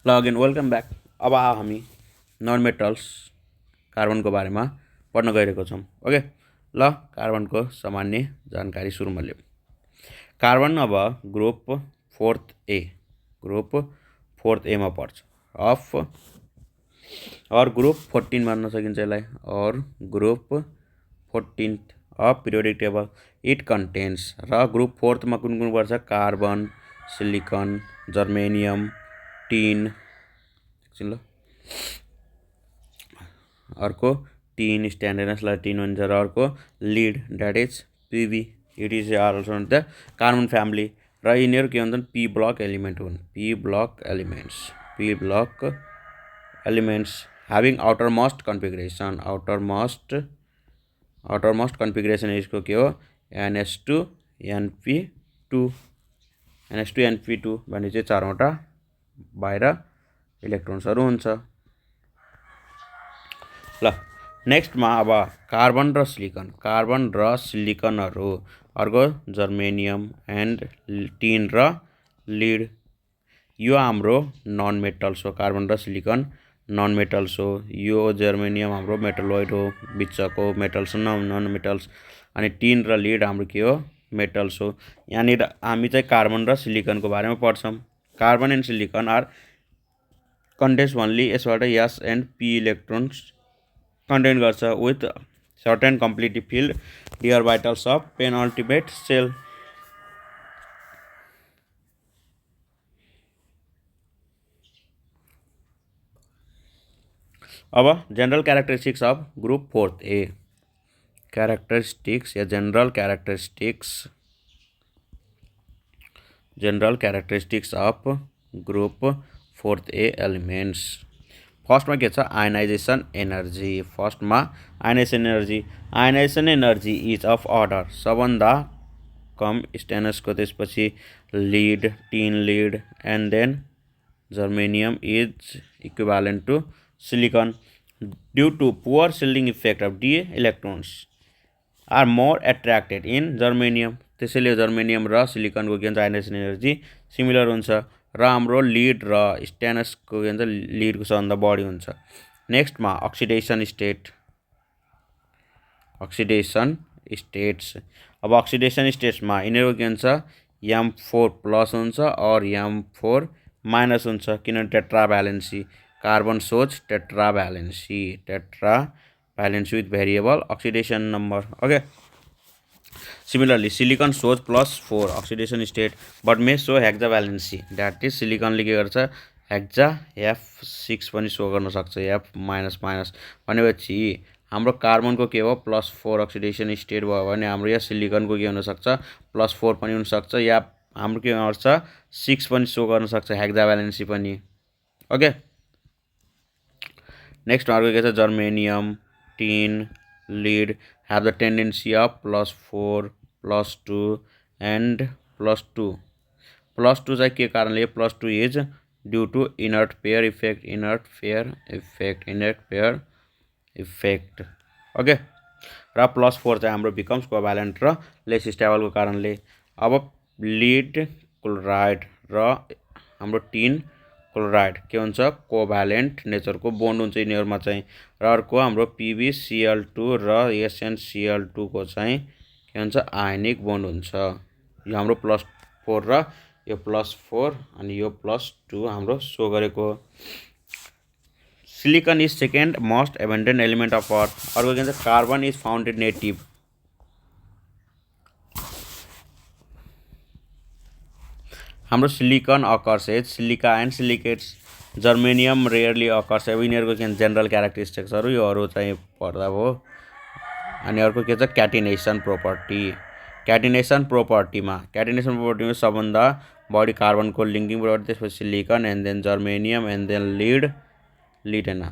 ल again welcome back. अब हामी नन मेटल्स कार्बनको बारेमा पढ्न गइरहेको छौँ। ओके, ल कार्बनको सामान्य जानकारी सुरुमा लियौँ। कार्बन अब ग्रुप फोर्थ एमा पर्छ। अफ और ग्रुप 14 भन्न सकिन्छ यसलाई, और group 14 of periodic table. It contents र ग्रुप 4मा कुन कुन पर्छ? कार्बन, सिलिकन, जर्मेनियम, टिन, ल अर्को टिन, स्ट्यान्डर्डलाई टिन भन्छ, र अर्को lead that is PB. It is also the carbon family, र यिनीहरू के भन्छन्? पी ब्लक एलिमेन्ट हुन्। P block elements having outermost configuration. Outermost configuration यसको के हो? NH2 NP2 भने चाहिँ 4वटा बाहिर इलेक्ट्रोन्सहरू हुन्छ। ल नेक्स्टमा अब कार्बन र सिलिकनहरू, अर्को जर्मेनियम एन्ड टिन र लिड। यो हाम्रो नन मेटल्स हो। कार्बन र सिलिकन नन मेटल्स हो। यो जर्मेनियम हाम्रो मेटलोइड हो, बिचको मेटल्स नन मेटल्स। अनि टिन र लिड हाम्रो के हो? मेटल्स हो। यहाँनिर हामी चाहिँ कार्बन र सिलिकनको बारेमा पढ्छौँ। Carbon and silicon are contains भन्ली यसबाट S and P electrons contain गर्छ with certain completely filled dear vitals of penultimate shell. अब general characteristics of group 4A। Characteristics या general characteristics of group 4A elements. फर्स्टमा के छ? Ionization energy. Ionization energy is of order सबभन्दा कम स्टेनसको, त्यसपछि lead, tin lead, and then germanium is equivalent to silicon. Due to poor shielding effect of D electrons are more attracted in germanium. त्यसैले germanium र सिलिकनको के हुन्छ? Ionisation energy similar हुन्छ, र हाम्रो लिड र स्टेनसको के भन्छ? लिडको सबभन्दा बढी हुन्छ। नेक्स्टमा अक्सिडेसन स्टेट्स। अब अक्सिडेसन स्टेट्समा यिनीहरू के हुन्छ? M4+ हुन्छ और M4- हुन्छ, किनभने tetravalency. Carbon shows tetravalency with variable oxidation number. Okay, similarly silicon shows +4 oxidation state but may show hexavalency. That is सिलिकनले के गर्छ? हेक्जा F6 पनि सो गर्न सक्छ, F-। भनेपछि हाम्रो कार्बनको के हो? +4 अक्सिडेसन स्टेट भयो भने हाम्रो यहाँ सिलिकनको के हुनसक्छ? +4 पनि हुनसक्छ, या हाम्रो के गर्छ? 6 पनि सो गर्न सक्छ, हेक्जाभ्यालेन्सी पनि। ओके, नेक्स्ट अर्को के छ? Germanium, tin, lead have the tendency of +4, +2 and +2 चाहिँ के कारणले? +2 is due to inert pair effect। Okay, र +4 चाहिँ हाम्रो बिकम्स कोभ्यालेन्ट र लेस स्टेबलको कारणले। अब लिड क्लोराइड र हाम्रो टिन क्लोराइड के हुन्छ? कोभ्यालेन्ट नेचरको बोन्ड हुन्छ यिनीहरूमा चाहिँ। र अर्को हाम्रो PbCl2 र SnCl2 को चाहिँ के हुन्छ? आयनिक बोन्ड हुन्छ। यो हाम्रो +4 र यो +4 अनि यो +2 हाम्रो सो गरेको। Silicon is second most abundant element of earth. अर्को के भन्छ? Carbon is founded native. हाम्रो silicon occurs as silica and silicates. Germanium rarely occurs. अब यिनीहरूको के भन्छ? जेनरल क्यारेक्टरिस्टिक्सहरू योहरू चाहिँ पढ्दा भयो। अनि अर्को के छ? क्याटिनेसन प्रोपर्टीमा सबभन्दा बढी कार्बनको लिङ्किङ प्रोपर्टी, त्यसपछि silicon and then germanium and then lead होइन,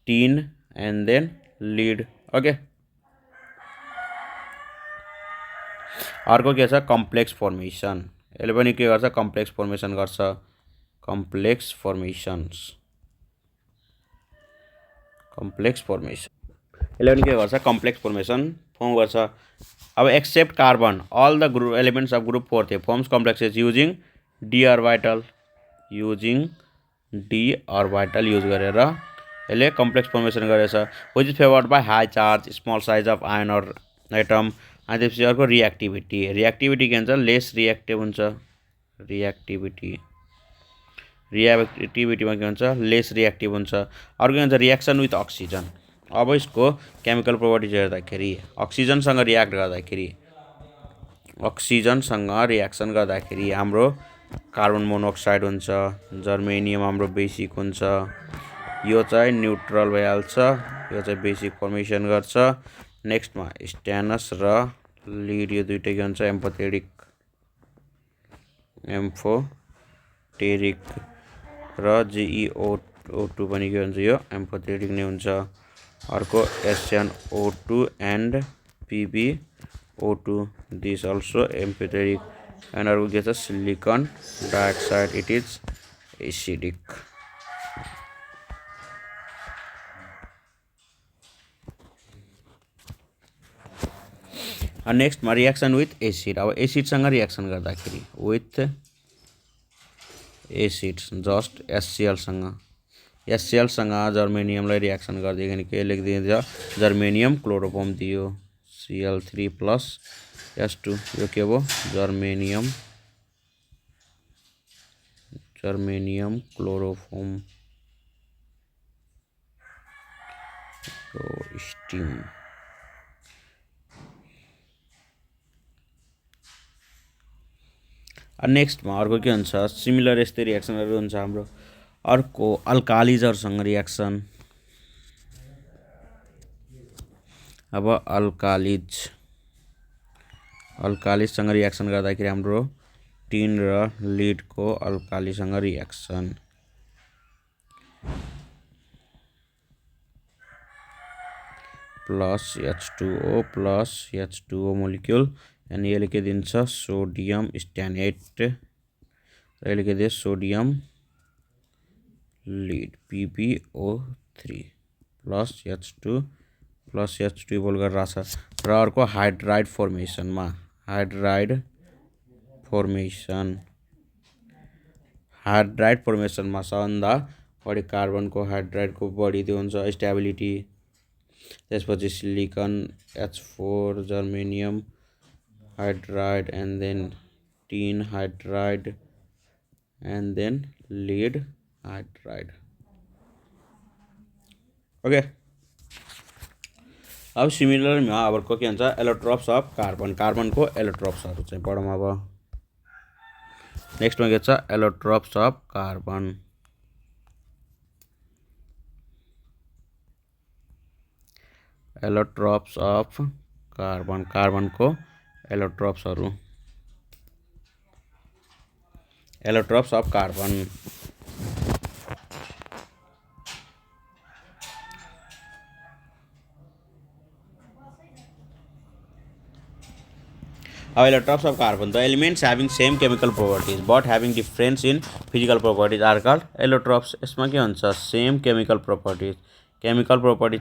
tin and then lead. Okay, अर्को के छ? Complex formation. यसले पनि के गर्छ? कम्प्लेक्स फर्मेसन गर्छ। कम्प्लेक्स फर्मेसन यसले पनि के गर्छ? कम्प्लेक्स फर्मेसन फर्म गर्छ। अब except carbon all the elements of group 4A forms complexes using d orbital d orbital use गरेर यसले कम्प्लेक्स फर्मेसन गरेछ which is favoured by high charge small size of ion or atom. अनि त्यसपछि अर्को reactivity के भन्छ lace reactive हुन्छ रिएक्टिभिटीमा के भन्छ लेस रिएक्टिभ हुन्छ। अर्को के भन्छ रिएक्सन विथ अक्सिजन। अब यसको केमिकल प्रोपर्टिज हेर्दाखेरि अक्सिजनसँग रिएक्सन गर्दाखेरि हाम्रो कार्बन मोनोक्साइड हुन्छ जर्मेनियम हाम्रो बेसिक हुन्छ यो चाहिँ न्यूट्रल भइहाल्छ यो चाहिँ बेसिक फर्मेसन गर्छ। नेक्स्टमा स्टेनस र लिड यो दुईटै के हुन्छ एम्फोटेरिक र JeO2 पनि के हुन्छ यो एम्फोटेरिक नै हुन्छ। अर्को SnO2 and PbO2 this also amphoteric. And अर्को के छ silicon dioxide it is acidic. नेक्स्टमा रिएक्सन विथ एसिड। अब एसिडसँग रिएक्सन गर्दाखेरि विथ एसिड्स जस्ट एससिएलसँग जर्मेनियमलाई रिएक्सन गरिदियो के लेखिदिन्छ जर्मेनियम क्लोरोफर्म दियो Cl3 प्लस S2 यो के भयो जर्मेनियम क्लोरोफर्म स्टिम। नेक्स्टमा अर्को के हुन्छ सिमिलर यस्तै रिएक्सनहरू हुन्छ हाम्रो। अर्को अल्कालिजहरुसँग रिएक्सन। अब अल्कालिजसँग रिएक्सन गर्दाखेरि हाम्रो टिन र लिडको अल्कालीसँग रिएक्सन प्लस H2O मोलिक्युल अनि यसले के दिन्छ सोडियम स्टेनेट र यसले के दिन्छ sodium lead PbO3 plus H2 बोल गरेर राख्छ। र अर्को हाइड्राइड फर्मेसनमा सबभन्दा बढी कार्बनको हाइड्राइडको बढी त्यो हुन्छ स्टेबिलिटी। त्यसपछि silicon H4 germanium hydride and then tin hydride and then lead hydride. Okay अब सिमिलरमा अर्को के हुन्छ एलोट्रोप्स अफ कार्बनको एलोट्रोप्सहरू चाहिँ पढौँ। अब नेक्स्टमा के छ allotropes of carbon. Allotropes of कार्बनको एलोट्रोप्सहरू allotropes of carbon. Electrons of carbon. The elements having same chemical properties but having difference in physical properties are called allotropes. यसमा के हुन्छ सेम केमिकल प्रोपर्टिज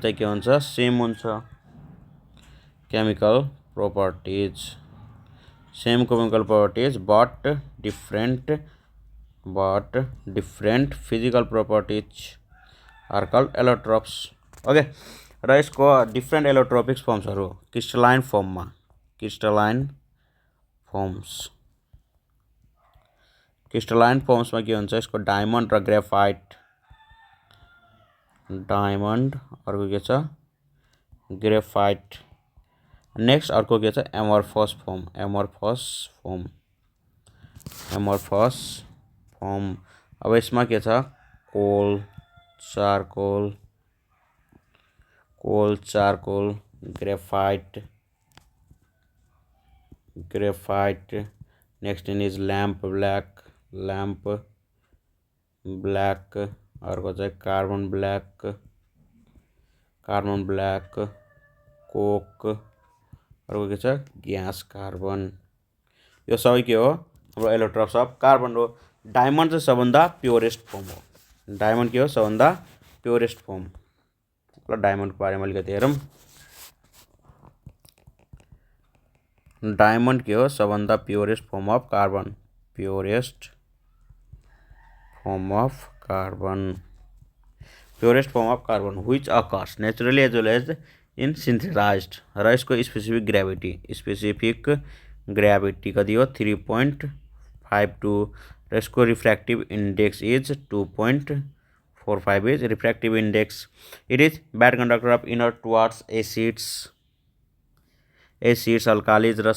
चाहिँ के हुन्छ सेम हुन्छ chemical properties but different physical properties are called allotropes. Okay र यसको different एलोट्रोपिक्स फर्म्सहरू crystalline फर्म्समा के हुन्छ यसको डायमन्ड र ग्रेफाइट अर्को के छ ग्रेफाइट। नेक्स्ट अर्को के छ एमोर्फस फर्म। अब यसमा के छ coal charcoal graphite. Next in is lamp black अर्को चाहिँ कार्बन ब्लैक कोक अर्को के छ ग्यास कार्बन। यो सबै के हो हाम्रो एलोट्रोप्स अफ कार्बन हो। डायमन्ड चाहिँ सबभन्दा प्योरेस्ट फर्म हो। डायमन्ड के हो सबभन्दा प्योरेस्ट फर्म। ल डायमन्डको बारेमा अलिकति हेरौँ। डायमन्ड के हो सबभन्दा purest form of carbon, purest form of carbon which occurs naturally as well as in synthesized र यसको स्पेसिफिक ग्रेभिटी कति हो 3.52 र यसको refractive index is 2.45 is refractive index it is bad conductor of inert towards acids alkalis र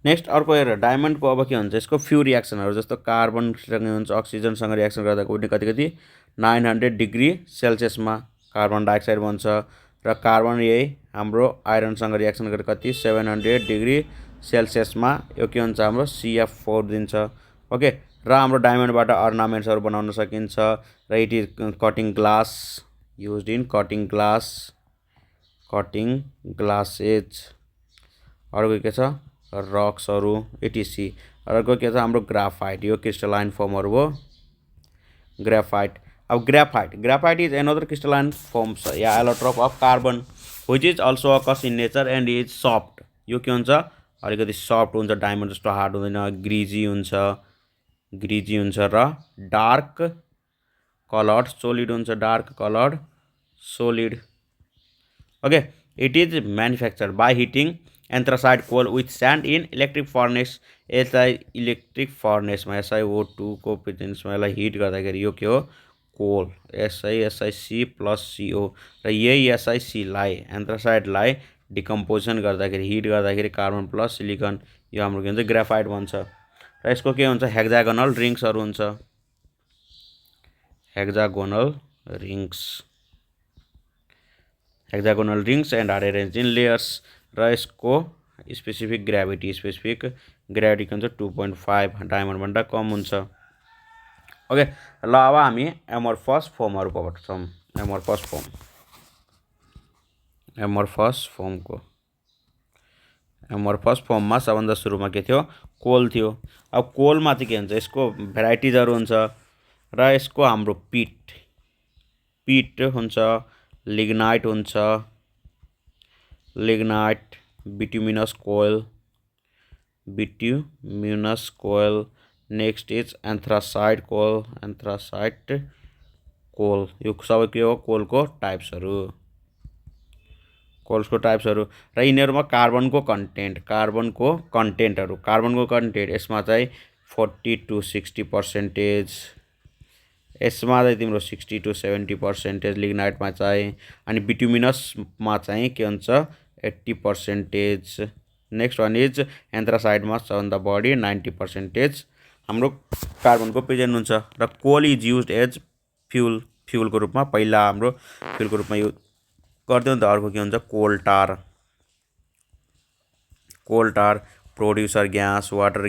next अर्को हेर डायमन्डको अब के हुन्छ यसको फ्यु रियाक्सनहरू जस्तो कार्बनसँग हुन्छ अक्सिजनसँग रियाक्सन गर्दा उनी कति 900 डिग्री सेल्सियसमा कार्बन डाइअक्साइड बन्छ र कार्बन यही हाम्रो आइरनसँग रियाक्सन गरेर कति 700 डिग्री सेल्सियसमा यो के हुन्छ हाम्रो CF4 दिन्छ ओके र हाम्रो डायमन्डबाट अर्नामेन्ट्सहरू बनाउन सकिन्छ र it is cutting glass used in cutting glasses अर्को के छ रक्सहरू etc अर्को के छ हाम्रो ग्राफाइट यो क्रिस्टलाइन फर्महरु हो ग्राफाइट अब graphite is another crystalline firms yeah allotrope of carbon which is also occurs in nature and is soft यो के हुन्छ अलिकति सफ्ट हुन्छ डायमन्ड जस्तो हार्ड हुँदैन ग्रिजी हुन्छ र डार्क कलर्ड सोलिड हुन्छ dark coloured solid okay it is manufactured by heating anthracite coal with sand in electric furnace electric फर्नेसमा SiO2 को प्रेजेन्समा यसलाई हिट गर्दाखेरि यो के हो कोल SiC + CO र यही SiC लाई एन्थ्रासाइडलाई डिकम्पोजिसन गर्दाखेरि हिट गर्दाखेरि कार्बन प्लस सिलिकन यो हाम्रो के हुन्छ ग्राफाइट बन्छ र यसको के हुन्छ हेक्सागोनल रिङ्ग्सहरू हुन्छ hexagonal rings and are arranged in layers र यसको स्पेसिफिक ग्रेभिटी के हुन्छ 2.5 डायमन्ड भन्दा कम हुन्छ ओके ल अब हामी एमोर्फस फर्महरु पढ्छौं एमोर्फस फर्ममा सबभन्दा सुरुमा के थियो कोल थियो अब कोलमा चाहिँ के हुन्छ यसको भेराइटिजहरु हुन्छ र यसको हाम्रो पिट हुन्छ लिग्नाइट हुन्छ bituminous coal next is anthracite coal यो सबै के हो कोलको टाइप्सहरु र यिनीहरुमा कार्बनको कन्टेन्ट यसमा चाहिँ 40 to 60% यसमा चाहिँ तिम्रो 60 to 70% लिग्नाइटमा चाहिँ अनि बिटुमिनसमा चाहिँ के हुन्छ 80%. नेक्स्ट वान इज एन्थ्रासाइडमा सबभन्दा बढी 90% हाम्रो कार्बनको प्रेजेन्ट हुन्छ र कोल इज युज्ड एज फ्युलको रूपमा पहिला हाम्रो फ्युलको रूपमा युज गर्थ्यौं नि त अर्को के हुन्छ कोल टार प्रोड्युसर ग्यास वाटर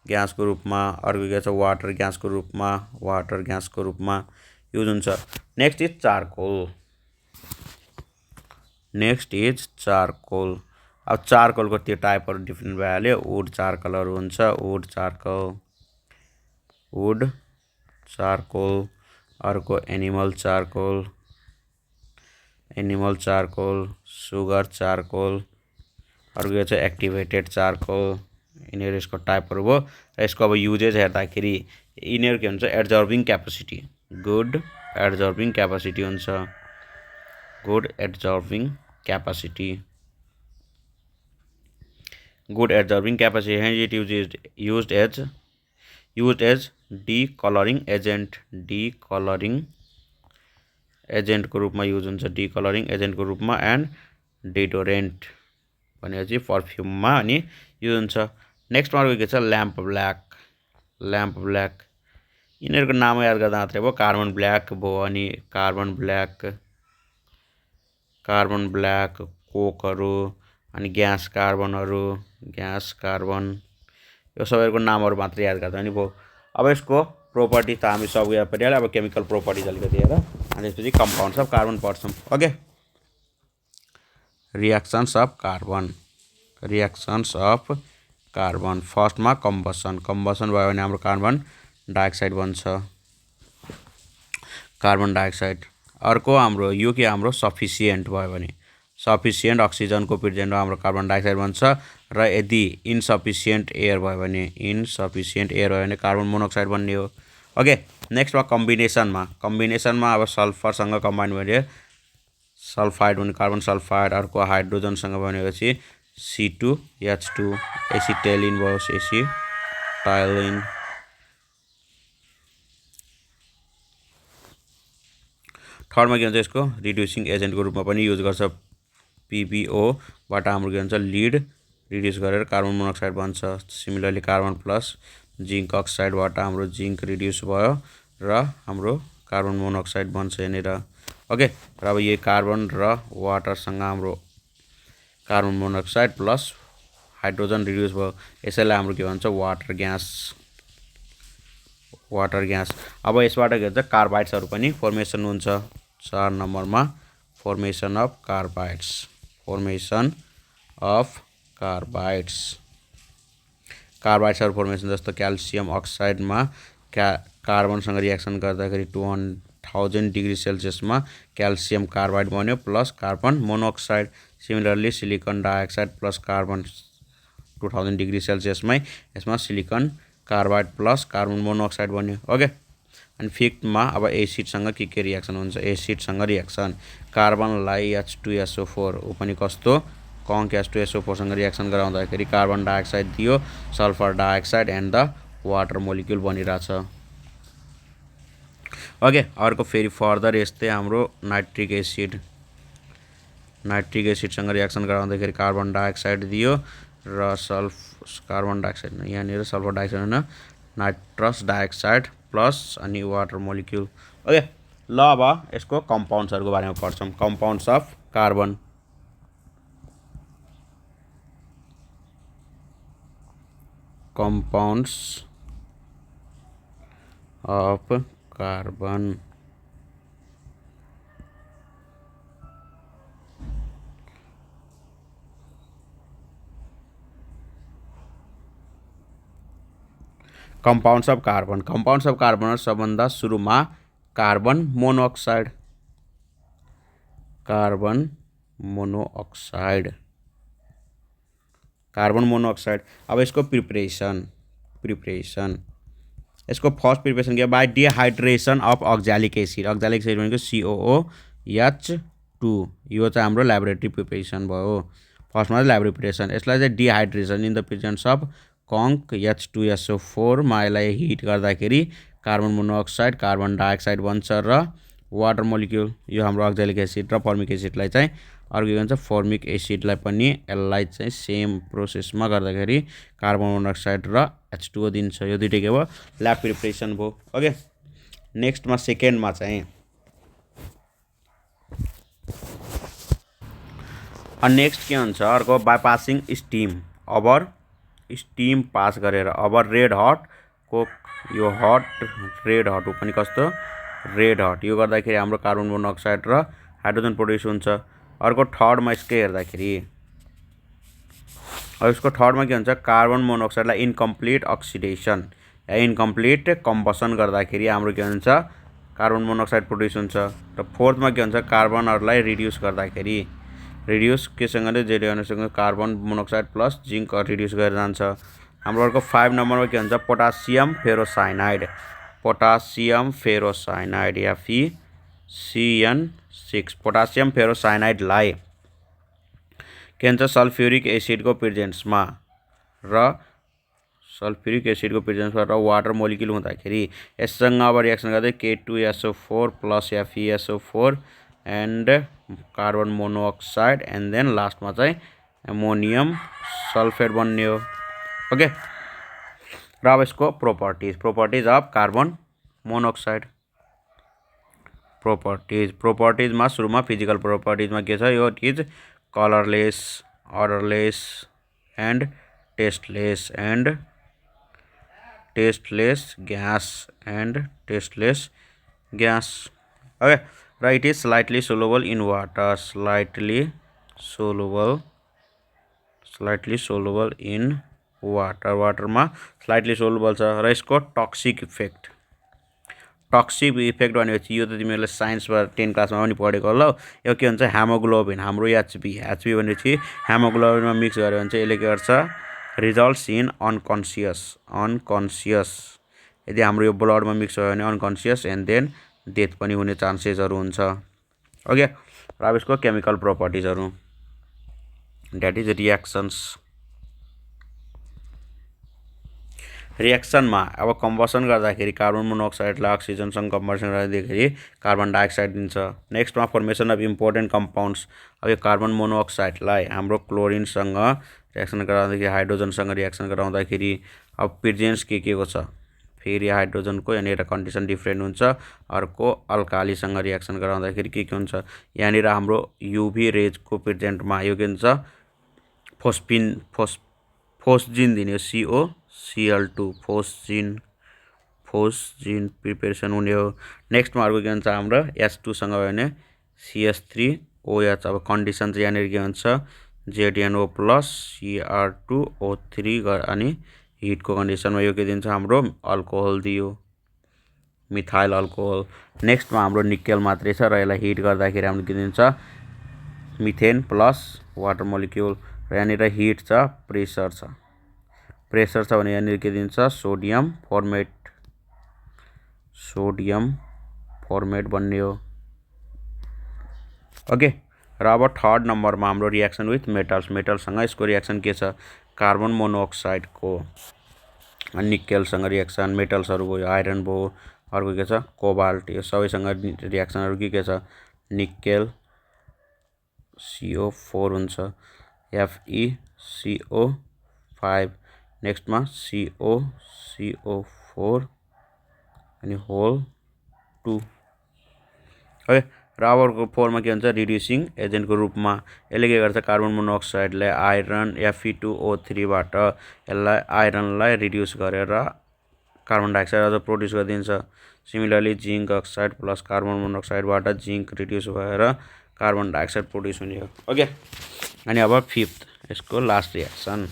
ग्यासको रूपमा अर्को के छ वाटर ग्यासको रूपमा युज हुन्छ नेक्स्ट इज चारकोल अब चारकोलको त्यो टाइपहरु डिफरेन्ट भइहाल्यो वुड चारकोलहरु हुन्छ वुड चारकोल अर्को एनिमल चारकोल सुगर चारकोल अर्को चाहिँ एक्टिभेटेड चारकोल यिनीहरु यसको टाइपहरु हो र यसको अब युजेज हेर्दाखेरि यिनीहरु के हुन्छ एब्जर्बिङ क्यापेसिटी गुड एब्जर्बिङ क्यापेसिटी हुन्छ good absorbing capacity and it is used as decoloring agent को रूपमा युज हुन्छ decoloring agent को रूपमा and deodorant भनेपछि परफ्युममा अनि युज हुन्छ नेक्स्ट अर्को के छ ल्याम्प ब्ल्याक यिनीहरुको नाम याद गर्दा मात्रै भयो कार्बन ब्ल्याक भयो अनि कार्बन ब्ल्याक कोकहरु अनि ग्यास कार्बन यो सबैको नामहरु मात्र याद गर्दा नि भयो अब यसको प्रोपर्टी त हामी सब याद परिहाल्यो अब केमिकल प्रोपर्टिज अलिकति हेर अनि त्यसपछि कम्पाउन्ड्स अफ कार्बन पढ्छौं ओके रिएक्सन्स अफ कार्बन फर्स्टमा कम्बसन भयो भने हाम्रो कार्बन डाइअक्साइड बन्छ अर्को हाम्रो यो के हाम्रो सफिसिएन्ट भयो भने सफिसिएन्ट अक्सिजनको प्रेजेन्टमा हाम्रो कार्बन डाइअक्साइड बन्छ र यदि इनसफिसिएन्ट एयर भयो भने कार्बन मोनोक्साइड बन्ने हो ओके नेक्स्टमा कम्बिनेसनमा अब सल्फरसँग कम्बाइन भने सल्फाइड हुने कार्बन सल्फाइड, अर्को हाइड्रोजनसँग भनेपछि C2H2 एसिटाइलिन भयो, एसिटाइलिन। थर्डमा के भन्छ यसको रिड्युसिङ एजेन्टको रूपमा पनि युज गर्छ। PbO हाम्रो के भन्छ लिड रिड्युस गरेर कार्बन मोनोक्साइड बन्छ। सिमिलरली कार्बन प्लस जिङ्क अक्साइडबाट हाम्रो जिङ्क रिड्युस भयो र हाम्रो कार्बन मोनोक्साइड बन्छ यहाँनिर। ओके र अब यही कार्बन र वाटरसँग हाम्रो carbon monoxide plus hydrogen reduce भयो, यसैलाई हाम्रो के भन्छ वाटर ग्यास। अब यसबाट के भन्छ कार्बाइड्सहरू पनि फर्मेसन हुन्छ। 4 नम्बरमा फर्मेसन अफ कार्बाइड्सहरू फर्मेसन जस्तो क्याल्सियम अक्साइडमा कार्बनसँग रिएक्सन गर्दाखेरि 2000 डिग्री सेल्सियसमा क्याल्सियम कार्बाइड बन्यो plus carbon monoxide. Similarly silicon dioxide plus carbon 2000 degree सेल्सियसमै यसमा silicon carbide plus carbon monoxide बन्यो। ओके अनि फिफ्थमा अब एसिडसँग के रिएक्सन हुन्छ, एसिडसँग रिएक्सन कार्बनलाई H2SO4 ऊ पनि कस्तो कङ्क H2SO4सँग रिएक्सन गराउँदाखेरि कार्बन डाइअक्साइड दियो, sulphur dioxide and the water molecule बनिरहेछ। ओके अर्को फेरि फर्दर यस्तै हाम्रो नाइट्रिक एसिडसँग रिएक्सन गराउँदाखेरि कार्बन डाइअक्साइड दियो र कार्बन डाइअक्साइड यहाँनिर सल्फर डाइअक्साइड होइन नाइट्रस डाइअक्साइड प्लस अनि वाटर मोलिक्युल। ओके ल अब यसको कम्पाउन्ड्सहरूको बारेमा पढ्छौँ। Compounds of carbon compounds of carbon सबभन्दा सुरुमा कार्बन मोनोअक्साइड। अब यसको प्रिपरेसन यसको फर्स्ट प्रिपरेसन के बाई डिहाइड्रेसन अफ अक्जालिक एसिड भनेको COOH2 यो चाहिँ हाम्रो ल्याबोरेटरी प्रिपरेसन भयो। फर्स्टमा चाहिँ ल्याबोरेटरी प्रिपरेसन, यसलाई चाहिँ dehydration in the presence of conc H2SO4 मा यसलाई हिट गर्दाखेरि कार्बन मोनोअक्साइड कार्बन डाइअक्साइड बन्छ र वाटर मोलिक्युल यो हाम्रो अक्जालिक एसिड र फर्मिक एसिडलाई चाहिँ अर्को के भन्छ फर्मिक एसिडलाई पनि यसलाई चाहिँ सेम प्रोसेसमा गर्दाखेरि कार्बन मोनोअक्साइड र H2O दिन्छ। यो दुइटै के भयो ल्याब प्रिपरेसन भयो। ओके नेक्स्टमा सेकेन्डमा चाहिँ नेक्स्ट के हुन्छ अर्को बाई पासिङ स्टिम पास गरेर अब रेड हटको यो रेड हट पनि कस्तो रेड हट यो गर्दाखेरि हाम्रो कार्बन मोनोअक्साइड र हाइड्रोजन प्रोड्युस हुन्छ। अर्को थर्डमा यसकै हेर्दाखेरि अब यसको थर्डमा के हुन्छ कार्बन मोनोअक्साइडलाई इन्कम्प्लिट अक्सिडेसन या इन्कम्प्लिट कम्बसन गर्दाखेरि हाम्रो के हुन्छ कार्बन मोनोअक्साइड प्रोड्युस हुन्छ। र फोर्थमा के हुन्छ कार्बनहरूलाई रिड्युस गर्दाखेरि केसँगले जेलियनसँग carbon monoxide plus zinc reduce गरेर जान्छ। हाम्रो अर्को 5 नम्बरमा के हुन्छ पोटासियम फेरोसाइनाइड या FeCN6 पोटासियम फेरोसाइनाइडलाई के भन्छ सल्फ्युरिक एसिडको प्रेजेन्समा र वाटर मोलिक्युल हुँदाखेरि यससँग अब रिएक्सन गर्दै K2SO4 plus FeSO4 and carbon monoxide and then लास्टमा चाहिँ एमोनियम सल्फेट बन्ने हो। ओके र अब यसको प्रोपर्टिज अफ कार्बन मोनोअक्साइड प्रोपर्टिजमा सुरुमा फिजिकल प्रोपर्टिजमा के छ यो is colourless odorless and tasteless gas okay right is slightly soluble in water slightly soluble in water मा slightly soluble छ र यसको टक्सिक इफेक्ट भनेपछि यो त तिमीहरूले साइन्समा 10 क्लासमा पनि पढेको होला। यो के भन्छ हेमोग्लोबिन हाम्रो एचबी भनेपछि हेमोग्लोबिनमा मिक्स गऱ्यो भने चाहिँ यसले के गर्छ रिजल्ट्स इन अनकन्सियस यदि हाम्रो यो ब्लडमा मिक्स भयो भने अनकन्सियस एन्ड देन डेथ पनि हुने चान्सेसहरू हुन्छ ओके। र अब यसको केमिकल प्रोपर्टिजहरू द्याट इज रियाक्सन्स। रियाक्सनमा अब कम्बसन गर्दाखेरि कार्बन मोनोअक्साइडलाई अक्सिजनसँग कम्बसन गर्दाखेरि कार्बन डाइअक्साइड दिन्छ। नेक्स्टमा फर्मेसन अफ इम्पोर्टेन्ट कम्पाउन्ड्स। अब यो कार्बन मोनोअक्साइडलाई हाम्रो क्लोरिनसँग रियाक्सन गराउँदाखेरि हाइड्रोजनसँग रियाक्सन गराउँदाखेरि अब प्रेजेन्स के को छ फेरि हाइड्रोजनको यहाँनिर कन्डिसन डिफ्रेन्ट हुन्छ। अर्को अल्कालीसँग रियाक्सन गराउँदाखेरि के हुन्छ यहाँनिर हाम्रो युभी रेजको प्रेजेन्टमा यो के हुन्छ फोस्जिन दिने COCl2 फोस्जिन प्रिपेरेसन हुने हो। नेक्स्टमा अर्को के हुन्छ हाम्रो H2 सँग भयो भने CH3OH। अब कन्डिसन चाहिँ यहाँनिर के हुन्छ ZNO प्लस Cr2O3 अनि हिटको कन्डिसनमा यो के दिन्छ हाम्रो अल्कोहल दियो मिथाइल अल्कोहल। नेक्स्टमा हाम्रो निकेल मात्रै छ र यसलाई हिट गर्दाखेरि हाम्रो के दिन्छ मिथेन प्लस वाटर मोलिक्युल। र यहाँनिर हिट छ प्रेसर छ भने यहाँनिर के दिन्छ सोडियम फर्मेट बन्ने हो ओके। र अब थर्ड नम्बरमा हाम्रो रियाक्सन विथ मेटलसँग यसको रियाक्सन के छ कार्बन मोनोअक्साइडको निकेलसँग रियाक्सन मेटल्सहरू भयो आइरन भयो अर्को के छ कोबाल्ट यो सबैसँग रियाक्सनहरू के छ निकेल CO4 हुन्छ FeCO5 नेक्स्टमा CO4 अनि होल 2 है। र अब 4 मा के हुन्छ रिड्युसिङ एजेन्टको रूपमा यसले के गर्छ कार्बन मोनोअक्साइडलाई आइरन Fe2O3 बाट यसलाई आइरनलाई रिड्युस गरेर कार्बन डाइअक्साइड अझ प्रोड्युस गरिदिन्छ। Similarly zinc oxide plus carbon मोनोअक्साइडबाट जिङ्क रिड्युस भएर कार्बन डाइअक्साइड प्रोड्युस हुने हो ओके। अनि अब फिफ्थ यसको लास्ट रियाक्सन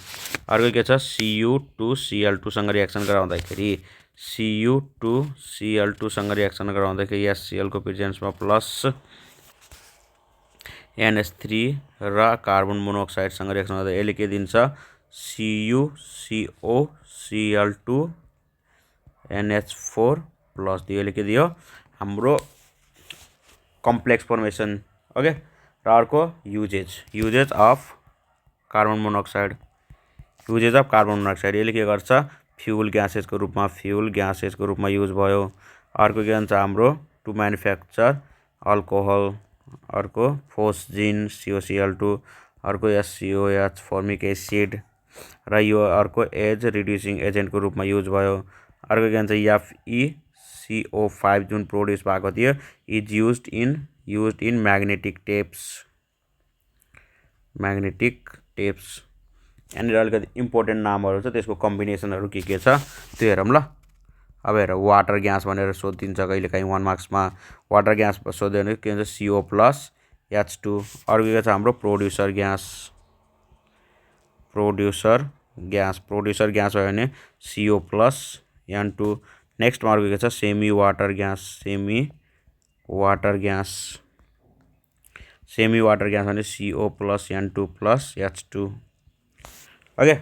अर्को के छ Cu2Cl2 सँग रियाक्सन गराउँदाखेरि Cu2Cl2 सँग रियाक्सन गराउँदाखेरि HCl को प्रेजेन्समा प्लस NH3 र कार्बन मोनोअक्साइडसँग रियाक्सन गर्दा यसले के दिन्छ CuCO Cl2 NH4 प्लस दियो यसले के दियो हाम्रो कम्प्लेक्स फर्मेसन ओके। र अर्को युजेज अफ कार्बन मोनोअक्साइड यसले के गर्छ फ्युल ग्यासेसको रूपमा युज भयो। अर्को के भन्छ हाम्रो टु म्यानुफ्याक्चर अल्कोहल अर्को फोस्जिन COCl2 अर्को SCOH फर्मिक एसिड र यो अर्को एज रिड्युसिङ एजेन्टको रूपमा युज भयो। अर्को के भन्छ FeCO5 जुन प्रोड्युस भएको थियो is used in magnetic tapes यहाँनिर अलिकति इम्पोर्टेन्ट नामहरू छ त्यसको कम्बिनेसनहरू के छ त्यो हेरौँ ल। अब हेर वाटर ग्यास भनेर सोधिदिन्छ कहिलेकाहीँ 1 मार्क्समा वाटर ग्यास सोध्यो भने के हुन्छ CO प्लस H2। अर्को के छ हाम्रो प्रोड्युसर ग्यास भयो भने CO प्लस N2। नेक्स्टमा अर्को के छ सेमी वाटर ग्यास भने CO plus N2 plus H2 okay.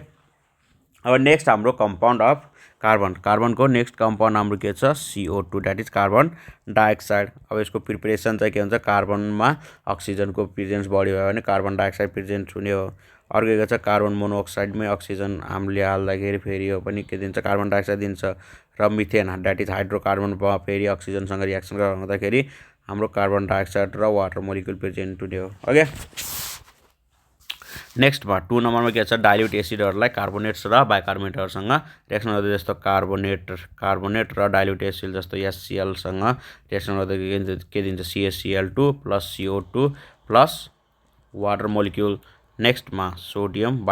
अब नेक्स्ट हाम्रो कम्पाउन्ड अफ कार्बनको नेक्स्ट कम्पाउन्ड हाम्रो के छ CO2 that is carbon dioxide. अब यसको प्रिपरेसन चाहिँ के हुन्छ कार्बनमा अक्सिजनको प्रेजेन्स बढी भयो भने कार्बन डाइअक्साइड प्रेजेन्ट हुने हो। अर्को के छ कार्बन मोनोअक्साइडमै अक्सिजन हामीले हाल्दाखेरि फेरि यो पनि के दिन्छ कार्बन डाइअक्साइड दिन्छ। र मिथेन द्याट इज हाइड्रोकार्बनमा फेरि अक्सिजनसँग रियाक्सन गर्दाखेरि हाम्रो कार्बन डाइअक्साइड र वाटर मोलिक्युल प्रेजेन्ट हुने हो ओके। नेक्स्टमा 2 नम्बरमा के छ डाइल्युट एसिडहरूलाई कार्बोनेट्स र बाइकार्बोनेटहरूसँग रियाक्सन गर्दा जस्तो कार्बोनेट र डाइल्युट एसिड जस्तो HClसँग रियाक्सन गर्दा के दिन्छ CaCl2 plus CO2 plus water molecule. नेक्स्टमा सोडियम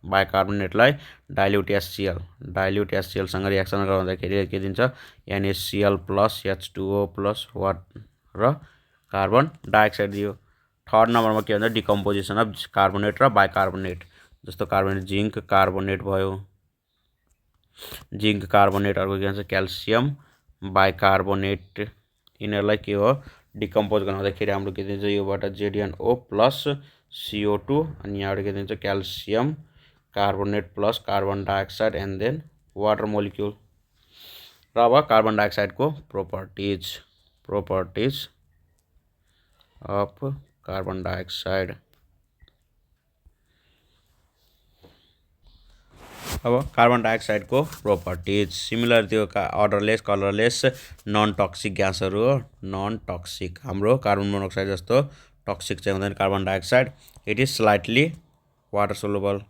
बाइकार्बोनेटलाई डाइल्युट HClसँग रियाक्सन गराउँदाखेरि के दिन्छ NaCl प्लस H2O प्लस र कार्बन डाइअक्साइड दियो। थर्ड नम्बरमा के भन्छ डिकम्पोजिसन अफ कार्बोनेट र बाइकार्बोनेट जस्तो कार्बोनेट जिङ्क कार्बोनेट भयो अर्को के भन्छ क्याल्सियम बाइकार्बोनेट यिनीहरूलाई के हो डिकम्पोज गर्दाखेरि हाम्रो के दिन्छ योबाट ZNO प्लस CO2 अनि यहाँबाट के दिन्छ calcium carbonate plus carbon dioxide and then water molecule र अब कार्बन डाइअक्साइडको प्रोपर्टिज अफ कार्बन डाइअक्साइड। अब कार्बन डाइअक्साइडको प्रोपर्टिज सिमिलर त्यो अर्डरलेस कलरलेस नन टक्सिक ग्यासहरू हो। नन टक्सिक हाम्रो कार्बन मोनोक्साइड जस्तो टक्सिक चाहिँ हुँदैन carbon dioxide. It is slightly water soluble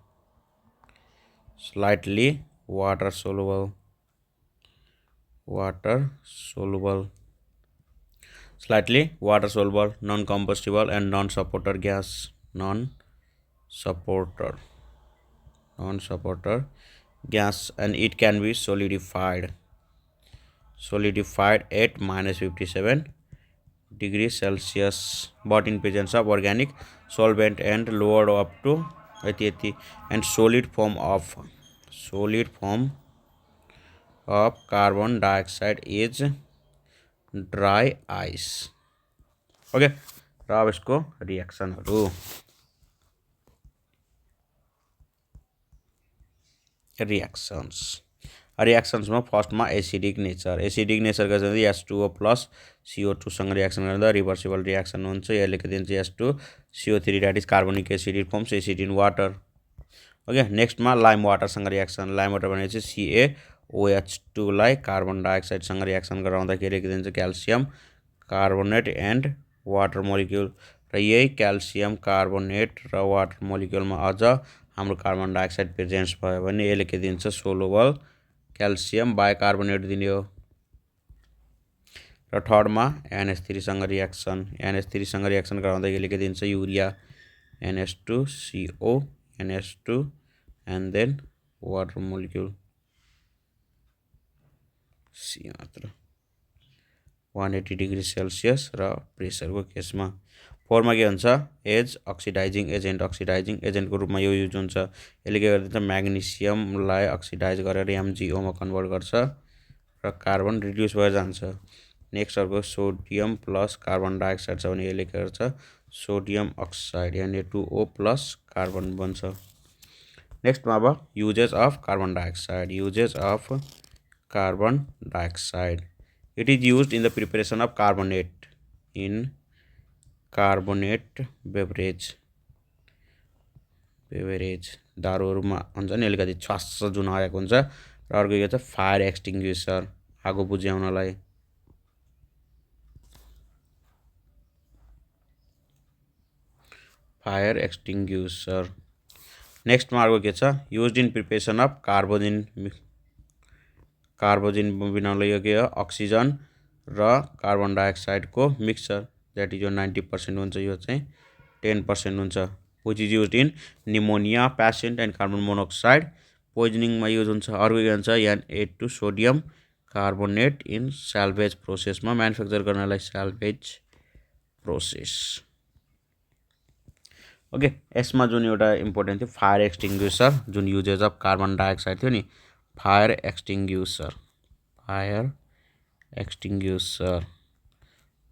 non combustible and non supporter gas and it can be solidified at -57 degrees Celsius but in presence of organic solvent and lowered up to 80 and solid form of carbon dioxide is dry ice। Okay र अब यसको रिएक्सन्समा फर्स्टमा acidic nature का चाहिँ H2O plus CO2 सँग reaction गर्दा reversible reaction हुन्छ। यसले के दिन्छ H2CO3 that is carbonic acid it forms acid in water. Okay नेक्स्टमा लाइम वाटरसँग रिएक्सन लाइम वाटर भनेपछि CaOH2 लाई कार्बन डाइअक्साइडसँग रिएक्सन गराउँदाखेरि के दिन्छ calcium carbonate and water molecule र यही क्याल्सियम कार्बोनेट र वाटर मोलिक्युलमा अझ हाम्रो कार्बन डाइअक्साइड प्रेजेन्स भयो भने यसले के दिन्छ सोलुबल क्याल्सियम बाइकार्बोनेट दिने हो। र थर्डमा NH3 सँग रिएक्सन गराउँदा यसले के दिन्छ urea NH2CO NH2 and then water molecule C मात्र 180 डिग्री सेल्सियस र प्रेसरको केसमा। फोरमा के हुन्छ एज अक्सिडाइजिङ एजेन्टको रूपमा यो युज हुन्छ। यसले के गर्दिन्छ म्याग्नेसियमलाई अक्सिडाइज गरेर MgO मा कन्भर्ट गर्छ र कार्बन रिड्युस भएर जान्छ। नेक्स्ट अर्को सोडियम प्लस कार्बन डाइअक्साइड छ भने यसले के गर्छ sodium oxide Na2O plus carbon बन्छ। नेक्स्टमा अब uses of carbon dioxide it is used in the preparation of carbonate beverage दारूहरुमा हुन्छ नि अलिकति छ्वास जुन आएको हुन्छ। र अर्को के छ फायर एक्सटिङ्ग्युसर आगो बुझाउनलाई। फायर एक्सटिङ्ग्युसर नेक्स्टमा अर्को के छ used in preparation of carbogen बनाउनलाई यो के हो अक्सिजन र कार्बन डाइअक्साइडको मिक्सचर दैट इज 90% हुन्छ यो चाहिँ 10% हुन्छ। Which is used in pneumonia patient and carbon monoxide पोइजनिङमा युज हुन्छ। अर्को के भन्छ Na2 सोडियम कार्बोनेट इन सल्फेज प्रोसेसमा म्यानुफ्याक्चर गर्नलाई सल्फेज प्रोसेस। ओके यसमा जुन एउटा इम्पोर्टेन्ट थियो फायर एक्सटिङ्ग्युसर जुन युजेस अफ कार्बन डाइअक्साइड थियो नि फायर एक्सटिङ्ग्युसर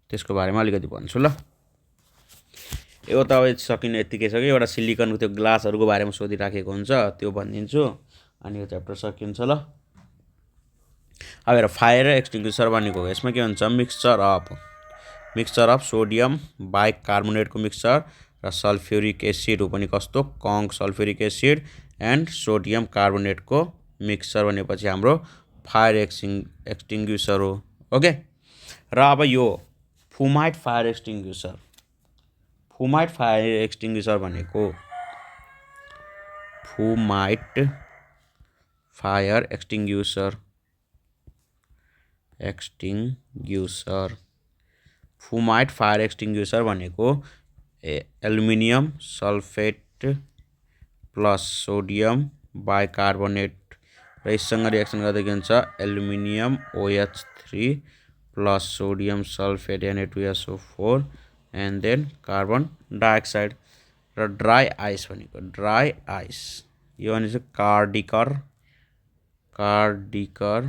त्यसको बारेमा अलिकति भन्छु ल। यो त अब सकिने यतिकै छ कि एउटा सिलिकनको त्यो ग्लासहरुको बारेमा सोधिराखेको हुन्छ त्यो भनिदिन्छु अनि यो च्याप्टर सकिन्छ ल। अब हेर फायर एक्सटिङ्ग्युसर भनेको हो यसमा के हुन्छ मिक्सचर अफ सोडियम बाइकार्बोनेटको मिक्सचर र सल्फ्युरिक एसिड हो पनि कस्तो conc sulphuric acid and sodium कार्बोनेटको मिक्सचर भनेपछि हाम्रो फायर एक्सटिङ्ग्युसर हो। ओके र अब यो फुमाइट फायर एक्सटिङ्ग्युसर भनेको फुमाइट फायर एक्सटिङ्ग्युसर भनेको aluminium sulphate plus sodium bicarbonate र यससँग रिएक्सन गर्दा के हुन्छ aluminium OH3 plus sodium sulphate Na2SO4 and then carbon dioxide र ड्राई आइस भनेको यो भनेको कार्डिकर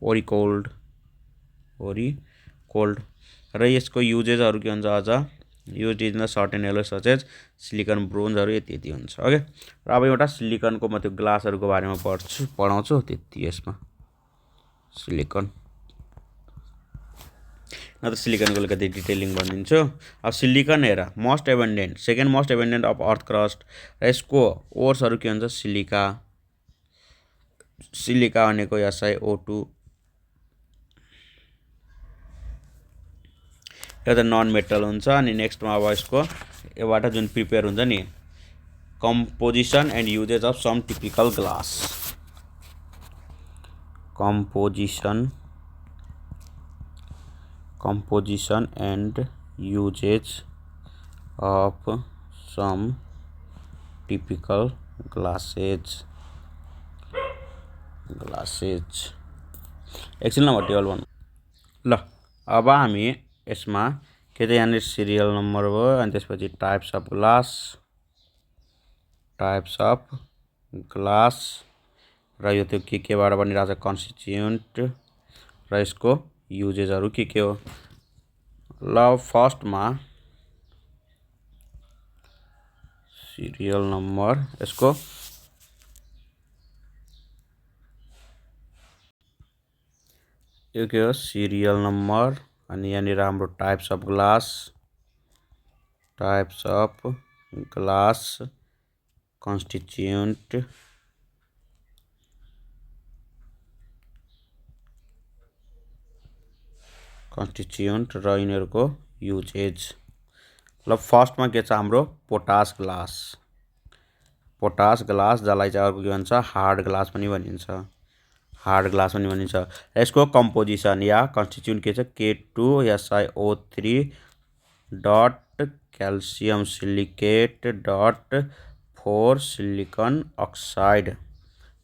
ओरिकोल्ड र यसको युजेसहरु के हुन्छ अझ use in the certain alloy such as silicon ब्रोन्जहरु यति हुन्छ। ओके र अब एउटा सिलिकनको म त्यो ग्लासहरुको बारेमा पढाउँछु त्यति यसमा। सिलिकन न त सिलिकनको अलिकति डिटेलिङ भनिदिन्छु। अब सिलिकन हेर most abundant second most abundant of earth crust र यसको ओर्सहरू के हुन्छ सिलिका भनेको SiO2 यो त नन मेटल हुन्छ। अनि नेक्स्टमा अब यसको योबाट जुन प्रिपेयर हुन्छ नि composition and usages of some typical glass composition and usage of some typical glasses एकछिन नम्बर टेबल बन्नु ल। अब हामी यसमा के चाहिँ यहाँनिर सिरियल नम्बर भयो अनि त्यसपछि टाइप्स अफ ग्लास र यो त्यो केबाट बनिरहेको छ कन्स्टिट्युन्ट र यसको युजेसहरू के हो ल। फर्स्टमा सिरियल नम्बर यसको यो के हो सिरियल नम्बर अनि यहाँनिर हाम्रो टाइप्स अफ ग्लास कन्स्टिट्युन्ट र यिनीहरूको युजेज ल। फर्स्टमा के छ हाम्रो पोटास ग्लास जसलाई चाहिँ अर्को के भन्छ हार्ड ग्लास पनि भनिन्छ यसको कम्पोजिसन या कन्स्टिट्युन्ट के छ K2SiO3 dot calcium silicate dot 4 silicon oxide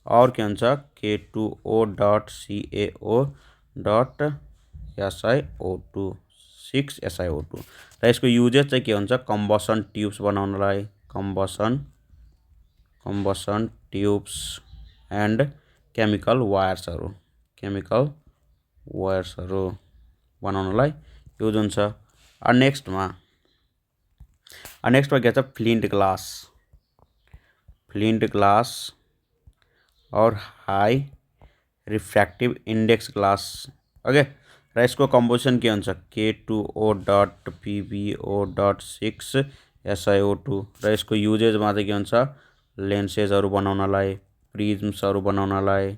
और के हुन्छ K2O dot CaO dot SiO2 6 SiO2 र यसको युजेस चाहिँ के हुन्छ कम्बसन ट्युब्स बनाउनलाई कम्बसन ट्युब्स एन्ड केमिकल वायर्सहरू बनाउनलाई युज हुन्छ। नेक्स्टमा के छ फ्लिन्ट ग्लास और high refractive index glass okay र यसको कम्पोजिसन के हुन्छ K2O dot PbO dot 6 SiO2 र यसको युजेसमा चाहिँ के हुन्छ लेन्सेसहरू बनाउनलाई प्रिज्म्सहरू बनाउनलाई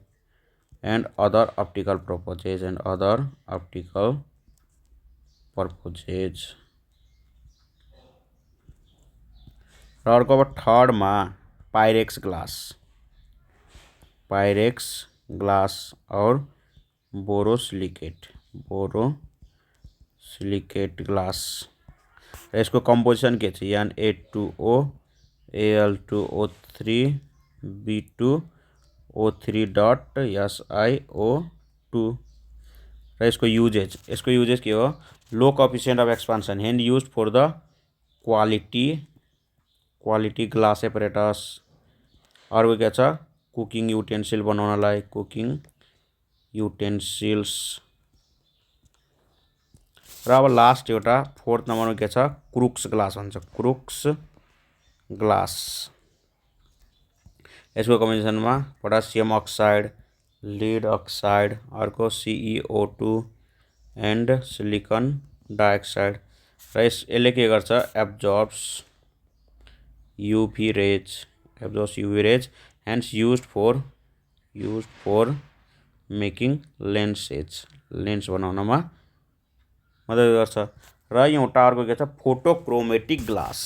एन्ड अदर अप्टिकल पर्पजेज र अर्को अब थर्डमा पाइरेक्स ग्लास और बोरोसिलिकेट ग्लास र यसको कम्पोजिसन के छ Na2O Al2O3 B2O3 dot SiO2 र यसको युजेस के हो low coefficient of expansion and used for the quality glass apparatus. अर्को के छ कुकिङ युटेन्सिल बनाउनलाई र अब लास्ट एउटा फोर्थ नम्बरमा के छ क्रुक्स ग्लास यसको कम्बिनेसनमा पोटासियम अक्साइड लिड अक्साइड अर्को CeO2 एन्ड सिलिकन डाइअक्साइड र यसले के गर्छ absorbs UV rays hence used for making lens बनाउनमा मद्दत गर्छ। र एउटा अर्को के छ फोटोक्रोमेटिक ग्लास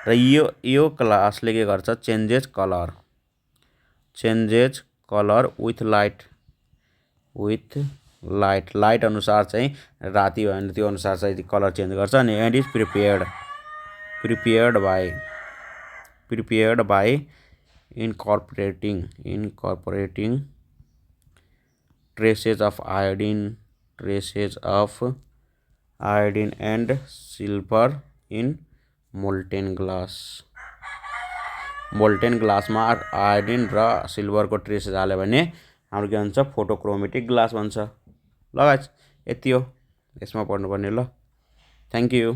र यो ग्लासले के गर्छ चेन्जेस कलर विथ लाइट अनुसार चाहिँ राति भयो भने त्यो अनुसार चाहिँ कलर चेन्ज गर्छ अनि and is prepared by incorporating traces of iodine and silver in molten ग्लासमा आयोडिन र सिल्भरको ट्रेसेस हाल्यो भने हाम्रो के भन्छ फोटोक्रोमेटिक ग्लास भन्छ। ल गाइस यति हो यसमा पढ्नुपर्ने ल। Thank you.